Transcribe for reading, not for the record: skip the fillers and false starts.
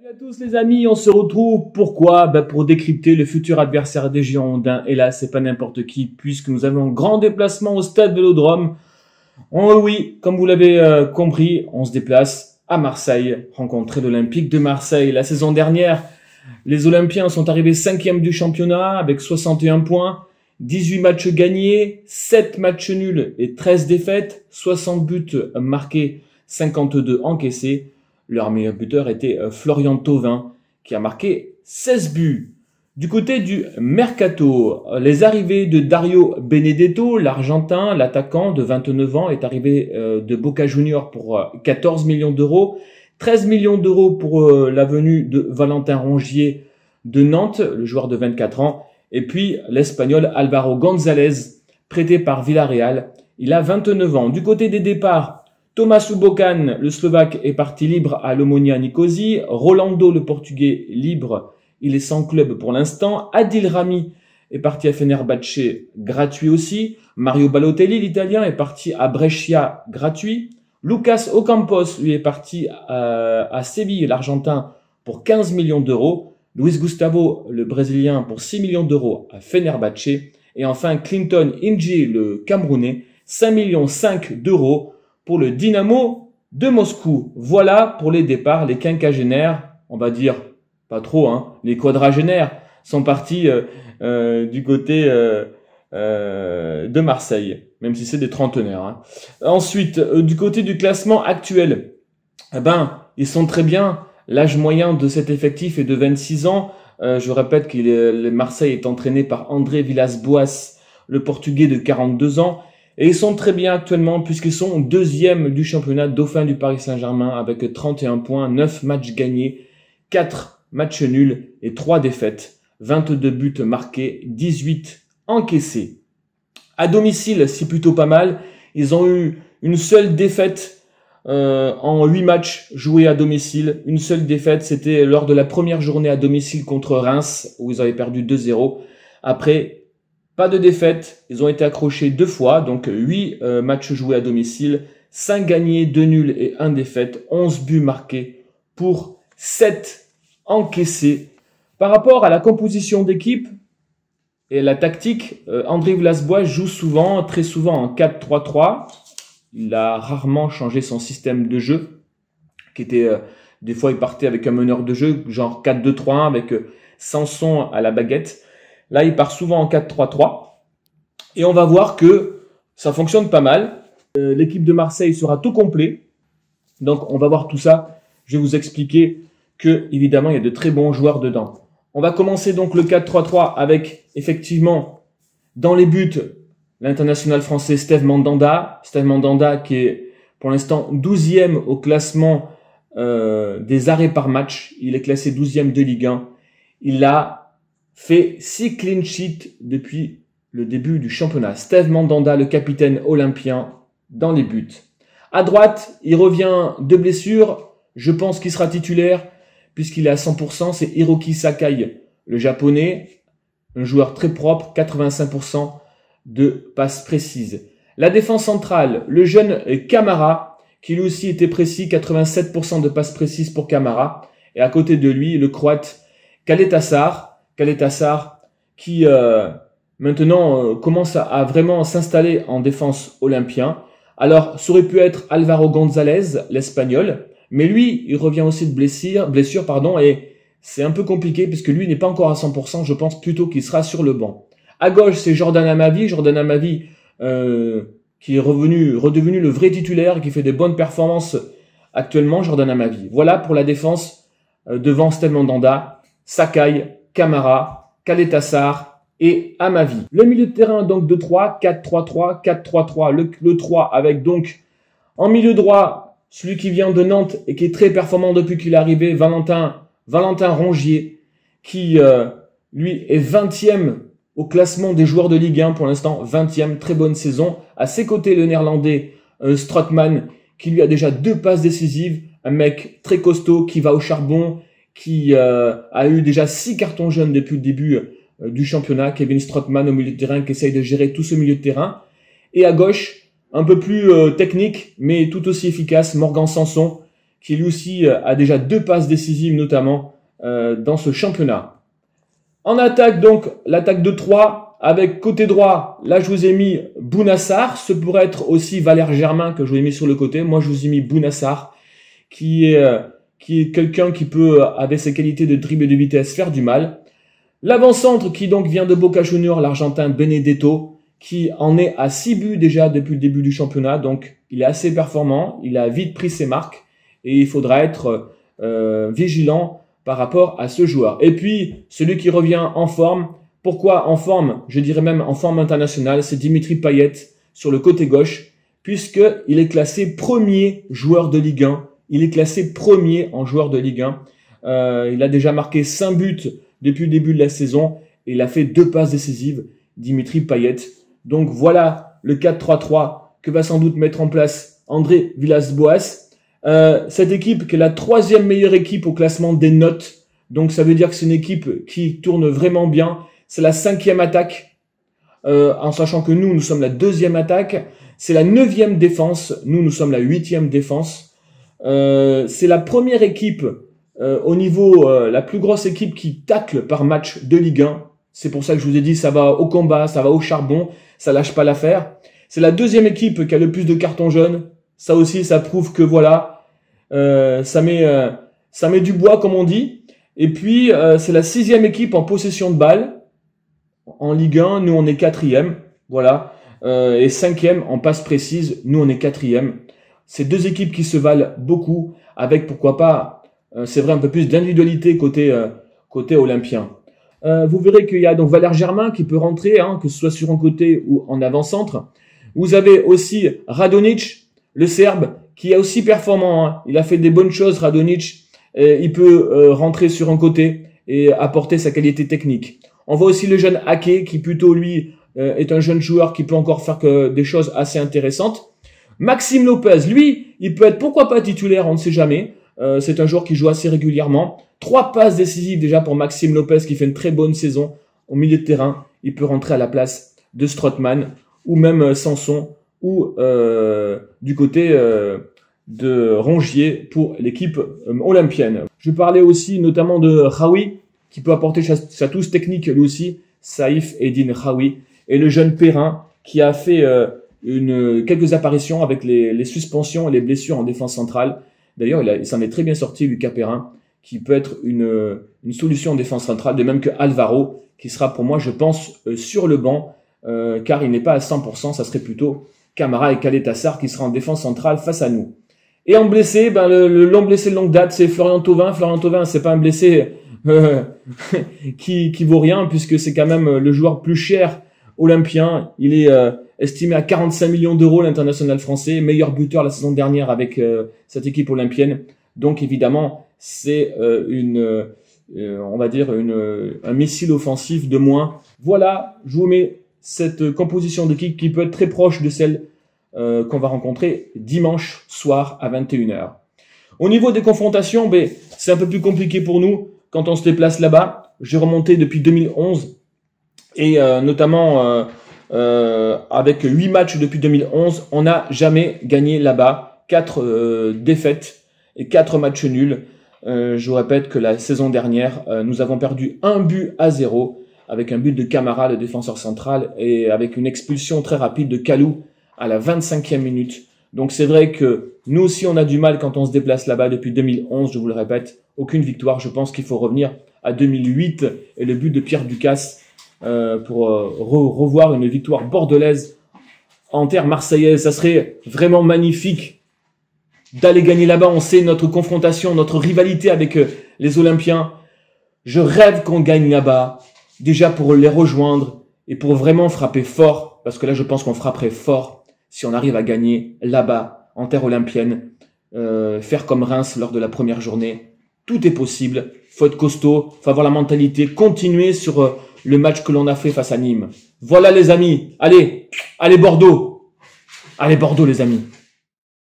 Salut à tous les amis, on se retrouve pourquoi? Pour décrypter le futur adversaire des Girondins. Et là, c'est pas n'importe qui, puisque nous avons un grand déplacement au stade Vélodrome. Oui, comme vous l'avez compris, on se déplace à Marseille, rencontrer l'Olympique de Marseille. La saison dernière, les Olympiens sont arrivés 5e du championnat avec 61 points, 18 matchs gagnés, 7 matchs nuls et 13 défaites, 60 buts marqués, 52 encaissés. Leur meilleur buteur était Florian Thauvin, qui a marqué 16 buts. Du côté du Mercato, les arrivées de Dario Benedetto, l'Argentin, l'attaquant de 29 ans, est arrivé de Boca Juniors pour 14 millions d'euros. 13 millions d'euros pour la venue de Valentin Rongier de Nantes, le joueur de 24 ans. Et puis l'Espagnol Álvaro González, prêté par Villarreal. Il a 29 ans. Du côté des départs, Thomas Ubokan, le Slovaque, est parti libre à l'Omonia Nicosie. Rolando, le Portugais, libre. Il est sans club pour l'instant. Adil Rami est parti à Fenerbahçe, gratuit aussi. Mario Balotelli, l'Italien, est parti à Brescia, gratuit. Lucas Ocampos, lui, est parti à Séville, l'Argentin, pour 15 millions d'euros. Luis Gustavo, le Brésilien, pour 6 millions d'euros à Fenerbahçe. Et enfin, Clinton Inji, le Camerounais, 5 millions d'euros pour le Dynamo de Moscou. Voilà pour les départs, les quinquagénaires, on va dire pas trop, hein, les quadragénaires sont partis du côté de Marseille, même si c'est des trentenaires. Hein. Ensuite, du côté du classement actuel, ils sont très bien. L'âge moyen de cet effectif est de 26 ans. Je répète que Marseille est entraîné par André Villas-Boas, le Portugais de 42 ans. Et ils sont très bien actuellement puisqu'ils sont deuxième du championnat, dauphin du Paris Saint-Germain avec 31 points, 9 matchs gagnés, 4 matchs nuls et 3 défaites, 22 buts marqués, 18 encaissés. À domicile, c'est plutôt pas mal. Ils ont eu une seule défaite en 8 matchs joués à domicile. Une seule défaite, c'était lors de la première journée à domicile contre Reims où ils avaient perdu 2-0. Après, pas de défaite, ils ont été accrochés 2 fois, donc 8 matchs joués à domicile, 5 gagnés, 2 nuls et 1 défaite, 11 buts marqués pour 7 encaissés. Par rapport à la composition d'équipe et la tactique, André Villas-Boas joue souvent, très souvent en 4-3-3. Il a rarement changé son système de jeu, qui était, des fois il partait avec un meneur de jeu, genre 4-2-3-1 avec Sanson à la baguette. Là, il part souvent en 4-3-3. Et on va voir que ça fonctionne pas mal. L'équipe de Marseille sera tout complet. Donc, on va voir tout ça. Je vais vous expliquer que, évidemment, il y a de très bons joueurs dedans. On va commencer donc le 4-3-3 avec, effectivement, dans les buts, l'international français Steve Mandanda. Steve Mandanda qui est, pour l'instant, 12e au classement des arrêts par match. Il est classé 12e de Ligue 1. Il a fait 6 clean sheets depuis le début du championnat. Steve Mandanda, le capitaine olympien, dans les buts. À droite, il revient de blessure. Je pense qu'il sera titulaire puisqu'il est à 100%. C'est Hiroki Sakai, le japonais. Un joueur très propre, 85% de passes précises. La défense centrale, le jeune Camara, qui lui aussi était précis, 87% de passes précises pour Camara. Et à côté de lui, le croate Kaletassar qui maintenant commence à vraiment s'installer en défense olympien. Alors, ça aurait pu être Álvaro González, l'Espagnol, mais lui, il revient aussi de blessure, et c'est un peu compliqué puisque lui n'est pas encore à 100%, je pense plutôt qu'il sera sur le banc. À gauche, c'est Jordan Amavi, qui est redevenu le vrai titulaire, qui fait des bonnes performances actuellement, Jordan Amavi. Voilà pour la défense devant Steve Mandanda, Sakai, Camara, Kaletassar et Amavi. Le milieu de terrain donc de 3, 4-3-3, 4-3-3, le 3 avec donc en milieu droit celui qui vient de Nantes et qui est très performant depuis qu'il est arrivé, Valentin Rongier, qui lui est 20e au classement des joueurs de Ligue 1 pour l'instant, 20e, très bonne saison. À ses côtés le néerlandais Strootman qui lui a déjà 2 passes décisives, un mec très costaud qui va au charbon, qui a eu déjà 6 cartons jaunes depuis le début du championnat. Kevin Strootman au milieu de terrain qui essaye de gérer tout ce milieu de terrain. Et à gauche, un peu plus technique, mais tout aussi efficace, Morgan Sanson, qui lui aussi a déjà 2 passes décisives notamment dans ce championnat. En attaque donc, l'attaque de 3 avec côté droit, là je vous ai mis Bounassar, ce pourrait être aussi Valère Germain que je vous ai mis sur le côté. Moi je vous ai mis Bounassar qui est quelqu'un qui peut, avec ses qualités de dribble et de vitesse, faire du mal. L'avant-centre qui donc vient de Boca Juniors, l'Argentin Benedetto, qui en est à 6 buts déjà depuis le début du championnat, donc il est assez performant, il a vite pris ses marques et il faudra être vigilant par rapport à ce joueur. Et puis, celui qui revient en forme, pourquoi en forme? Je dirais même en forme internationale, c'est Dimitri Payet sur le côté gauche, puisqu'il est classé premier joueur de Ligue 1. Il est classé premier en joueur de Ligue 1. Il a déjà marqué 5 buts depuis le début de la saison et il a fait 2 passes décisives, Dimitri Payet. Donc voilà le 4-3-3 que va sans doute mettre en place André Villas-Boas. Cette équipe qui est la 3e meilleure équipe au classement des notes. Donc ça veut dire que c'est une équipe qui tourne vraiment bien. C'est la 5e attaque, en sachant que nous sommes la 2e attaque. C'est la 9e défense. Nous sommes la 8e défense. C'est la première équipe au niveau, la plus grosse équipe qui tacle par match de Ligue 1. C'est pour ça que je vous ai dit, ça va au combat, ça va au charbon, ça lâche pas l'affaire. C'est la 2e équipe qui a le plus de cartons jaunes. Ça aussi, ça prouve que voilà, ça met du bois comme on dit. Et puis, c'est la 6e équipe en possession de balle. En Ligue 1, nous on est 4e. Voilà. Et 5e en passe précise, nous on est 4e. C'est 2 équipes qui se valent beaucoup, avec pourquoi pas, c'est vrai, un peu plus d'individualité côté olympien. Vous verrez qu'il y a donc Valère Germain qui peut rentrer, hein, que ce soit sur un côté ou en avant-centre. Vous avez aussi Radonjic, le Serbe, qui est aussi performant. Hein. Il a fait des bonnes choses, Radonjic. Il peut rentrer sur un côté et apporter sa qualité technique. On voit aussi le jeune Ake, qui plutôt lui est un jeune joueur qui peut encore faire des choses assez intéressantes. Maxime Lopez, lui, il peut être pourquoi pas titulaire, on ne sait jamais. C'est un joueur qui joue assez régulièrement. 3 passes décisives déjà pour Maxime Lopez qui fait une très bonne saison au milieu de terrain. Il peut rentrer à la place de Strootman ou même Sanson ou du côté de Rongier pour l'équipe olympienne. Je parlais aussi notamment de Raoui qui peut apporter sa touche technique lui aussi, Saïf Eddine Raoui, et le jeune Perrin qui a fait quelques apparitions avec les suspensions et les blessures en défense centrale. D'ailleurs, il s'en est très bien sorti, Lucas Perrin, qui peut être une solution en défense centrale, de même que Alvaro, qui sera pour moi, je pense, sur le banc, car il n'est pas à 100%, ça serait plutôt Camara et Caletassar qui sera en défense centrale face à nous. Et en blessé, ben, le long blessé de longue date, c'est Florian Thauvin. Florian Thauvin, c'est pas un blessé qui vaut rien, puisque c'est quand même le joueur plus cher olympien. Il est estimé à 45 millions d'euros, l'international français, meilleur buteur la saison dernière avec cette équipe olympienne. Donc évidemment, c'est on va dire un missile offensif de moins. Voilà, je vous mets cette composition d'équipe qui peut être très proche de celle qu'on va rencontrer dimanche soir à 21h. Au niveau des confrontations, ben, c'est un peu plus compliqué pour nous quand on se déplace là-bas. J'ai remonté depuis 2011 et notamment avec 8 matchs depuis 2011, on n'a jamais gagné là-bas. 4 défaites et 4 matchs nuls. Je vous répète que la saison dernière, nous avons perdu 1-0 avec un but de Camara, le défenseur central, et avec une expulsion très rapide de Kalou à la 25e minute. Donc c'est vrai que nous aussi on a du mal quand on se déplace là-bas depuis 2011, je vous le répète, aucune victoire. Je pense qu'il faut revenir à 2008 et le but de Pierre Ducasse pour revoir une victoire bordelaise en terre marseillaise. Ça serait vraiment magnifique d'aller gagner là-bas. On sait notre confrontation, notre rivalité avec les Olympiens. Je rêve qu'on gagne là-bas, déjà pour les rejoindre et pour vraiment frapper fort, parce que là je pense qu'on frapperait fort si on arrive à gagner là-bas, en terre olympienne, faire comme Reims lors de la première journée. Tout est possible, faut être costaud, faut avoir la mentalité, continuer sur le match que l'on a fait face à Nîmes. Voilà les amis, allez Bordeaux, les amis.